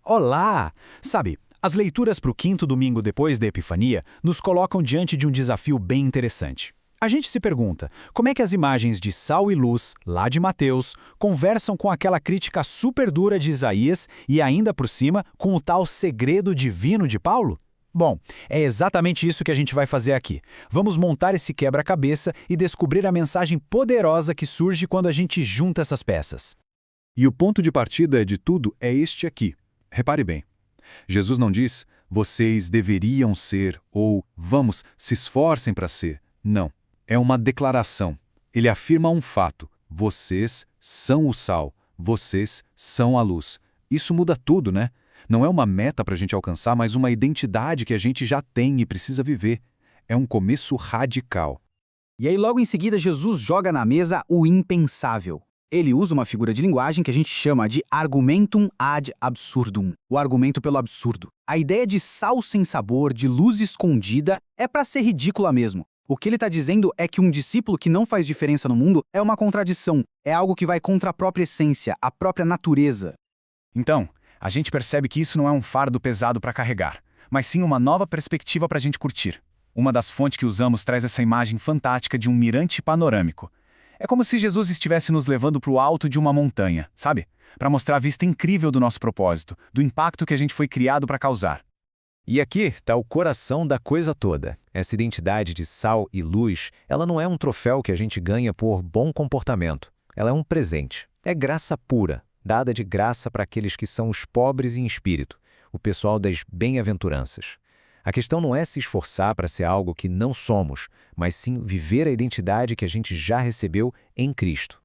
Olá! Sabe, as leituras para o quinto domingo depois da Epifania nos colocam diante de um desafio bem interessante. A gente se pergunta, como é que as imagens de sal e luz, lá de Mateus, conversam com aquela crítica super dura de Isaías e ainda por cima com o tal segredo divino de Paulo? Bom, é exatamente isso que a gente vai fazer aqui. Vamos montar esse quebra-cabeça e descobrir a mensagem poderosa que surge quando a gente junta essas peças. E o ponto de partida de tudo é este aqui. Repare bem. Jesus não diz, vocês deveriam ser, ou vamos, se esforcem para ser. Não. É uma declaração. Ele afirma um fato. Vocês são o sal. Vocês são a luz. Isso muda tudo, né? Não é uma meta para a gente alcançar, mas uma identidade que a gente já tem e precisa viver. É um começo radical. E aí logo em seguida Jesus joga na mesa o impensável. Ele usa uma figura de linguagem que a gente chama de argumentum ad absurdum, o argumento pelo absurdo. A ideia de sal sem sabor, de luz escondida, é para ser ridícula mesmo. O que ele está dizendo é que um discípulo que não faz diferença no mundo é uma contradição, é algo que vai contra a própria essência, a própria natureza. Então, a gente percebe que isso não é um fardo pesado para carregar, mas sim uma nova perspectiva para a gente curtir. Uma das fontes que usamos traz essa imagem fantástica de um mirante panorâmico. É como se Jesus estivesse nos levando para o alto de uma montanha, sabe? Para mostrar a vista incrível do nosso propósito, do impacto que a gente foi criado para causar. E aqui está o coração da coisa toda. Essa identidade de sal e luz, ela não é um troféu que a gente ganha por bom comportamento. Ela é um presente. É graça pura, dada de graça para aqueles que são os pobres em espírito, o pessoal das bem-aventuranças. A questão não é se esforçar para ser algo que não somos, mas sim viver a identidade que a gente já recebeu em Cristo.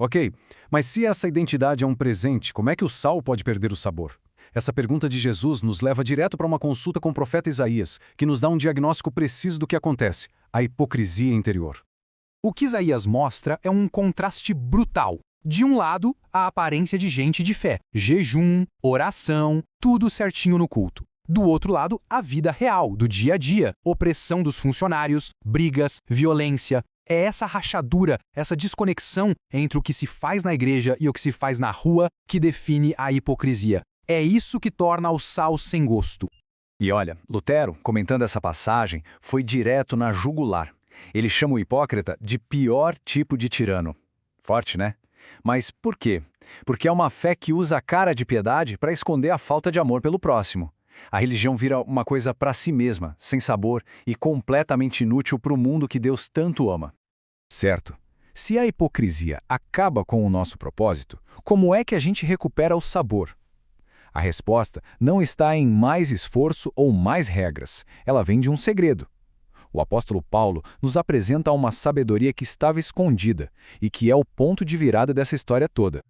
Ok, mas se essa identidade é um presente, como é que o sal pode perder o sabor? Essa pergunta de Jesus nos leva direto para uma consulta com o profeta Isaías, que nos dá um diagnóstico preciso do que acontece, a hipocrisia interior. O que Isaías mostra é um contraste brutal. De um lado, a aparência de gente de fé, jejum, oração, tudo certinho no culto. Do outro lado, a vida real, do dia a dia, opressão dos funcionários, brigas, violência. É essa rachadura, essa desconexão entre o que se faz na igreja e o que se faz na rua que define a hipocrisia. É isso que torna o sal sem gosto. E olha, Lutero, comentando essa passagem, foi direto na jugular. Ele chama o hipócrita de pior tipo de tirano. Forte, né? Mas por quê? Porque é uma fé que usa a cara de piedade para esconder a falta de amor pelo próximo. A religião vira uma coisa para si mesma, sem sabor e completamente inútil para o mundo que Deus tanto ama. Certo. Se a hipocrisia acaba com o nosso propósito, como é que a gente recupera o sabor? A resposta não está em mais esforço ou mais regras. Ela vem de um segredo. O apóstolo Paulo nos apresenta uma sabedoria que estava escondida e que é o ponto de virada dessa história toda.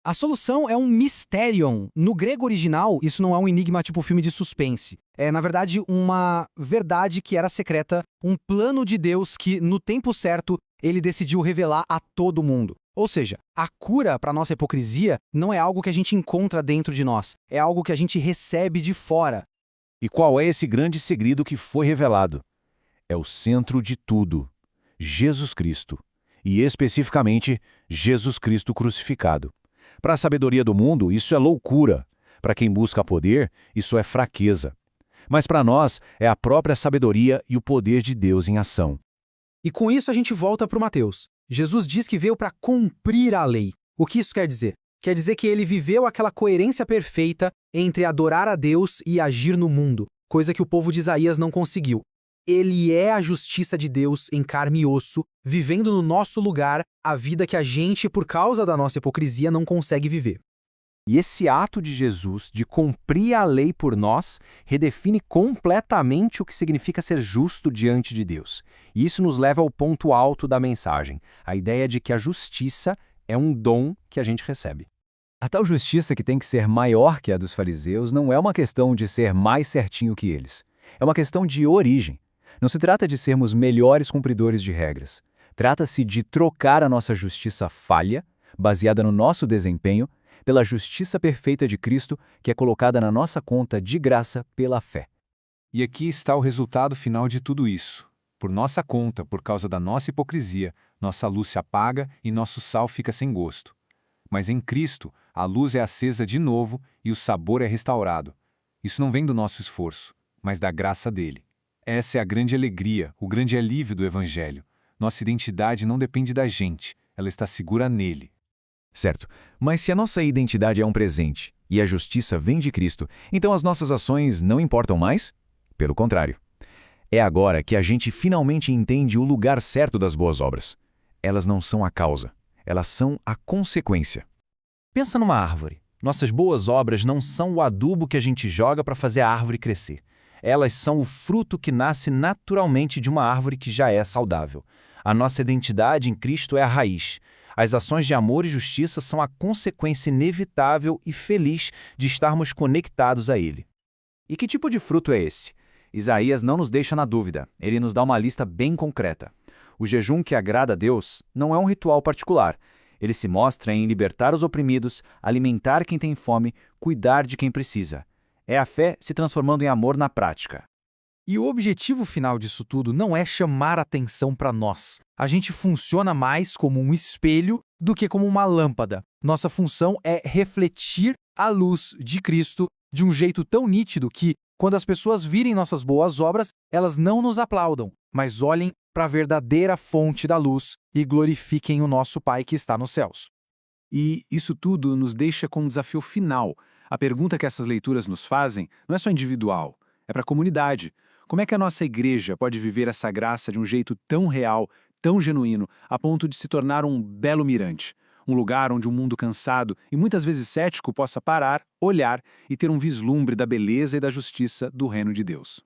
A solução é um mysterion. No grego original, isso não é um enigma tipo filme de suspense. É, na verdade, uma verdade que era secreta, um plano de Deus que, no tempo certo, ele decidiu revelar a todo mundo. Ou seja, a cura para a nossa hipocrisia não é algo que a gente encontra dentro de nós, é algo que a gente recebe de fora. E qual é esse grande segredo que foi revelado? É o centro de tudo, Jesus Cristo. E especificamente, Jesus Cristo crucificado. Para a sabedoria do mundo, isso é loucura. Para quem busca poder, isso é fraqueza. Mas para nós, é a própria sabedoria e o poder de Deus em ação. E com isso a gente volta para o Mateus. Jesus diz que veio para cumprir a lei. O que isso quer dizer? Quer dizer que ele viveu aquela coerência perfeita entre adorar a Deus e agir no mundo, coisa que o povo de Isaías não conseguiu. Ele é a justiça de Deus em carne e osso, vivendo no nosso lugar a vida que a gente, por causa da nossa hipocrisia, não consegue viver. E esse ato de Jesus, de cumprir a lei por nós, redefine completamente o que significa ser justo diante de Deus. E isso nos leva ao ponto alto da mensagem, a ideia de que a justiça é um dom que a gente recebe. A tal justiça que tem que ser maior que a dos fariseus não é uma questão de ser mais certinho que eles. É uma questão de origem. Não se trata de sermos melhores cumpridores de regras. Trata-se de trocar a nossa justiça falha, baseada no nosso desempenho, pela justiça perfeita de Cristo, que é colocada na nossa conta de graça pela fé. E aqui está o resultado final de tudo isso. Por nossa conta, por causa da nossa hipocrisia, nossa luz se apaga e nosso sal fica sem gosto. Mas em Cristo, a luz é acesa de novo e o sabor é restaurado. Isso não vem do nosso esforço, mas da graça dele. Essa é a grande alegria, o grande alívio do Evangelho. Nossa identidade não depende da gente, ela está segura nele. Certo, mas se a nossa identidade é um presente e a justiça vem de Cristo, então as nossas ações não importam mais? Pelo contrário. É agora que a gente finalmente entende o lugar certo das boas obras. Elas não são a causa, elas são a consequência. Pensa numa árvore. Nossas boas obras não são o adubo que a gente joga para fazer a árvore crescer. Elas são o fruto que nasce naturalmente de uma árvore que já é saudável. A nossa identidade em Cristo é a raiz. As ações de amor e justiça são a consequência inevitável e feliz de estarmos conectados a Ele. E que tipo de fruto é esse? Isaías não nos deixa na dúvida, ele nos dá uma lista bem concreta. O jejum que agrada a Deus não é um ritual particular. Ele se mostra em libertar os oprimidos, alimentar quem tem fome, cuidar de quem precisa. É a fé se transformando em amor na prática. E o objetivo final disso tudo não é chamar atenção para nós. A gente funciona mais como um espelho do que como uma lâmpada. Nossa função é refletir a luz de Cristo de um jeito tão nítido que, quando as pessoas virem nossas boas obras, elas não nos aplaudam, mas olhem para a verdadeira fonte da luz e glorifiquem o nosso Pai que está nos céus. E isso tudo nos deixa com um desafio final. A pergunta que essas leituras nos fazem não é só individual, é para a comunidade. Como é que a nossa igreja pode viver essa graça de um jeito tão real, tão genuíno, a ponto de se tornar um belo mirante? Um lugar onde um mundo cansado e muitas vezes cético possa parar, olhar e ter um vislumbre da beleza e da justiça do reino de Deus.